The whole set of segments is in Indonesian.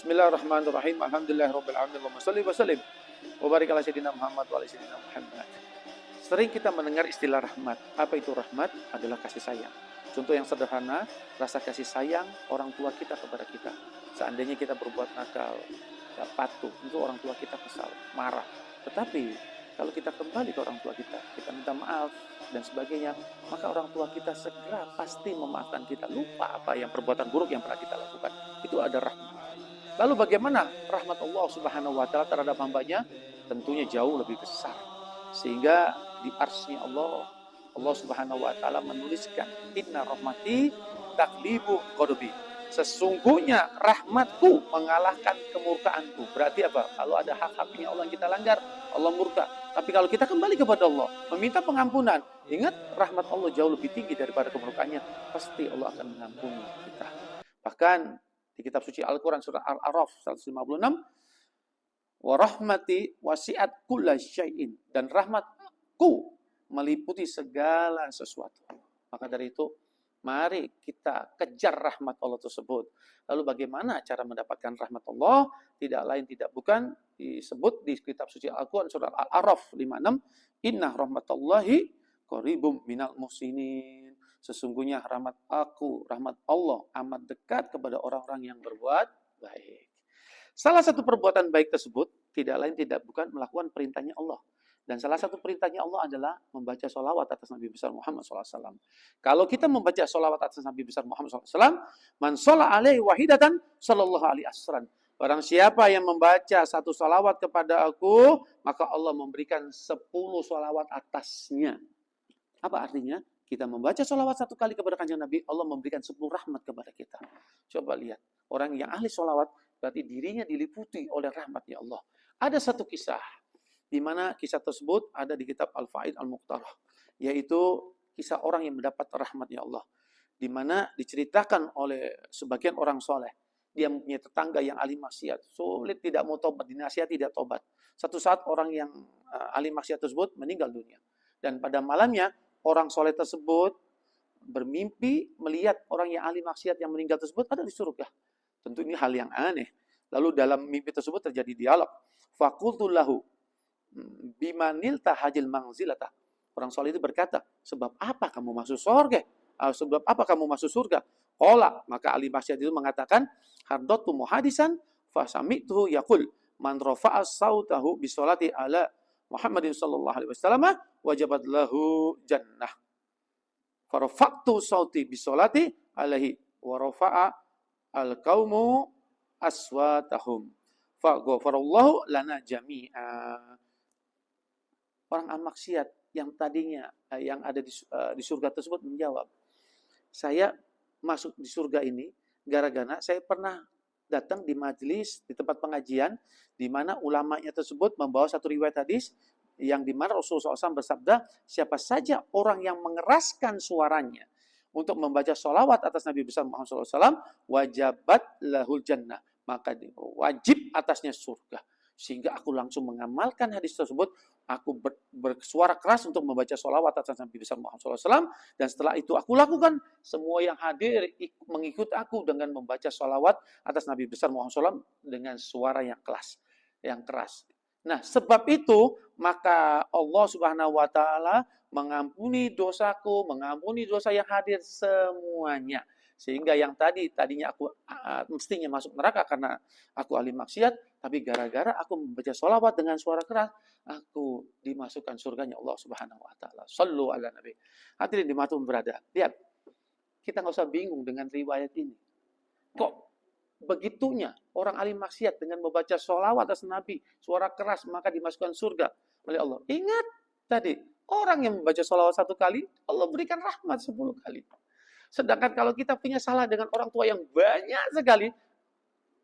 Bismillahirrahmanirrahim. Alhamdulillahirabbil alamin. Allahumma shalli wa sallim wa barik ala sayyidina Muhammad wa ala sayyidina Muhammad. Sering kita mendengar istilah rahmat. Apa itu rahmat? Adalah kasih sayang. Contoh yang sederhana, rasa kasih sayang orang tua kita kepada kita. Seandainya kita berbuat nakal, tidak patuh, itu orang tua kita kesal, marah. Tetapi kalau kita kembali ke orang tua kita minta maaf dan sebagainya, maka orang tua kita segera pasti memaafkan kita. Lupa apa yang perbuatan buruk yang pernah kita lakukan. Itu ada rahmat. Lalu bagaimana rahmat Allah Subhanahu wa taala terhadap hambanya? Tentunya jauh lebih besar. Sehingga di arsy-Nya Allah Subhanahu wa taala menuliskan, inna rahmati taglibu ghadabi. Sesungguhnya rahmatku mengalahkan kemurkaanku. Berarti apa? Kalau ada hak-haknya Allah yang kita langgar, Allah murka. Tapi kalau kita kembali kepada Allah, meminta pengampunan, ingat rahmat Allah jauh lebih tinggi daripada kemurkaannya. Pasti Allah akan mengampuni kita. Bahkan di kitab suci Al-Quran surah Al-A'raf 156, wa rahmati wasi'at kulla syai'in, dan rahmatku meliputi segala sesuatu. Maka dari itu, mari kita kejar rahmat Allah tersebut. Lalu bagaimana cara mendapatkan rahmat Allah? Tidak lain tidak bukan disebut di kitab suci Al-Quran surah Al-A'raf 56, inna rahmatallahi qaribum minal muhsinin. Sesungguhnya rahmat Allah amat dekat kepada orang-orang yang berbuat baik. Salah satu perbuatan baik tersebut tidak lain tidak bukan melakukan perintahnya Allah. Dan salah satu perintahnya Allah adalah membaca sholawat atas Nabi besar Muhammad SAW. Kalau kita membaca sholawat atas Nabi besar Muhammad SAW, man sholla alaihi wahidatan sallallahu alaihi asran. Barang siapa yang membaca satu sholawat kepada aku, maka Allah memberikan 10 sholawat atasnya. Apa artinya? Kita membaca sholawat satu kali kepada kanjeng Nabi, Allah memberikan 10 rahmat kepada kita. Coba lihat, orang yang ahli sholawat, berarti dirinya diliputi oleh rahmatnya Allah. Ada satu kisah, di mana kisah tersebut ada di kitab Al-Faid Al-Muqtarah, yaitu kisah orang yang mendapat rahmatnya Allah, di mana diceritakan oleh sebagian orang soleh. Dia punya tetangga yang ahli maksiat, sulit tidak mau tobat, dinasihati tidak tobat. Satu saat orang yang ahli maksiat tersebut meninggal dunia, dan pada malamnya orang soleh tersebut bermimpi melihat orang yang ahli maksiat yang meninggal tersebut ada di surga. Tentu ini hal yang aneh. Lalu dalam mimpi tersebut terjadi dialog. Faqultu lahu bimanil tahajil mangzilata. Orang soleh itu berkata, sebab apa kamu masuk surga? Sebab apa kamu masuk surga? Qala, maka ahli maksiat itu mengatakan, haddattu muhadisan fasami'tuhu yaqul man rafa'a sautahu bisolati ala Muhammadin sallallahu alaihi wasallam wajabat lahu jannah. Farafaqtu sauti bisolati alaihi wa rafa'a al-qaumu aswatahum. Faghafarallahu lana jami'a. Orang al-maksiat yang tadinya yang ada di surga tersebut menjawab, saya masuk di surga ini gara-gara saya pernah datang di majelis, di tempat pengajian, di mana ulamanya tersebut membawa satu riwayat hadis, yang di mana Rasulullah SAW bersabda, siapa saja orang yang mengeraskan suaranya untuk membaca sholawat atas Nabi besar Muhammad SAW, wajabat lahul jannah, maka wajib atasnya surga. Sehingga aku langsung mengamalkan hadis tersebut, aku bersuara keras untuk membaca sholawat atas Nabi besar Muhammad SAW, dan setelah itu aku lakukan, semua yang hadir mengikut aku dengan membaca sholawat atas Nabi besar Muhammad SAW dengan suara yang keras. Nah, sebab itu, maka Allah Subhanahu wa taala mengampuni dosaku, mengampuni dosa yang hadir semuanya. Sehingga yang tadinya aku mestinya masuk neraka karena aku ahli maksiat, tapi gara-gara aku membaca sholawat dengan suara keras, aku dimasukkan surganya Allah Subhanahu wa taala. Shallu ala nabi. Hadirin dimanapun berada, lihat, kita nggak usah bingung dengan riwayat ini. Kok begitunya orang ahli maksiat dengan membaca sholawat atas Nabi, suara keras, maka dimasukkan surga oleh Allah. Ingat tadi, orang yang membaca sholawat 1 kali, Allah berikan rahmat 10 kali. Sedangkan kalau kita punya salah dengan orang tua yang banyak sekali,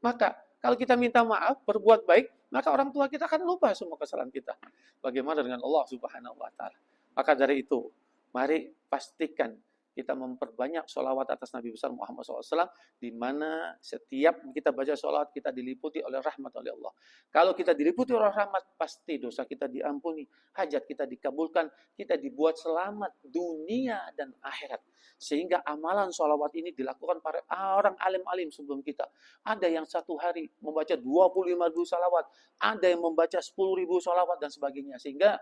maka kalau kita minta maaf, berbuat baik, maka orang tua kita akan lupa semua kesalahan kita. Bagaimana dengan Allah Subhanahu wa taala? Maka dari itu, mari pastikan kita memperbanyak sholawat atas Nabi besar Muhammad SAW, di mana setiap kita baca sholawat kita diliputi oleh rahmat oleh Allah. Kalau kita diliputi oleh rahmat, pasti dosa kita diampuni, hajat kita dikabulkan, kita dibuat selamat dunia dan akhirat. Sehingga amalan sholawat ini dilakukan para orang alim-alim sebelum kita. Ada yang satu hari membaca 25.000 sholawat, ada yang membaca 10.000 sholawat dan sebagainya. Sehingga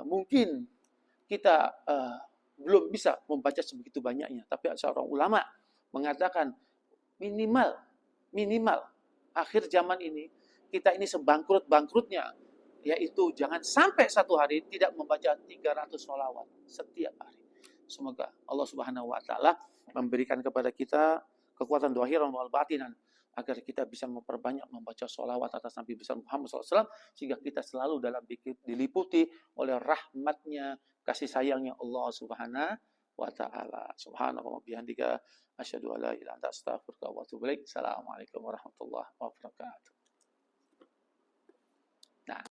mungkin kita belum bisa membaca sebegitu banyaknya. Tapi seorang ulama mengatakan minimal akhir zaman ini, kita ini sebangkrut-bangkrutnya, yaitu jangan sampai satu hari tidak membaca 300 sholawat setiap hari. Semoga Allah Subhanahu wa Ta'ala memberikan kepada kita kekuatan dohiran wal batinan, agar kita bisa memperbanyak membaca sholawat atas Nabi besar Muhammad SAW, sehingga kita selalu diliputi oleh rahmatnya, kasih sayangnya Allah Subhanahu wa Ta'ala. Subhanallah wa bihamdika, asyhadu an la ilaha illa anta, astaghfiruka wa atubu ilaik. Assalamualaikum warahmatullahi wabarakatuh.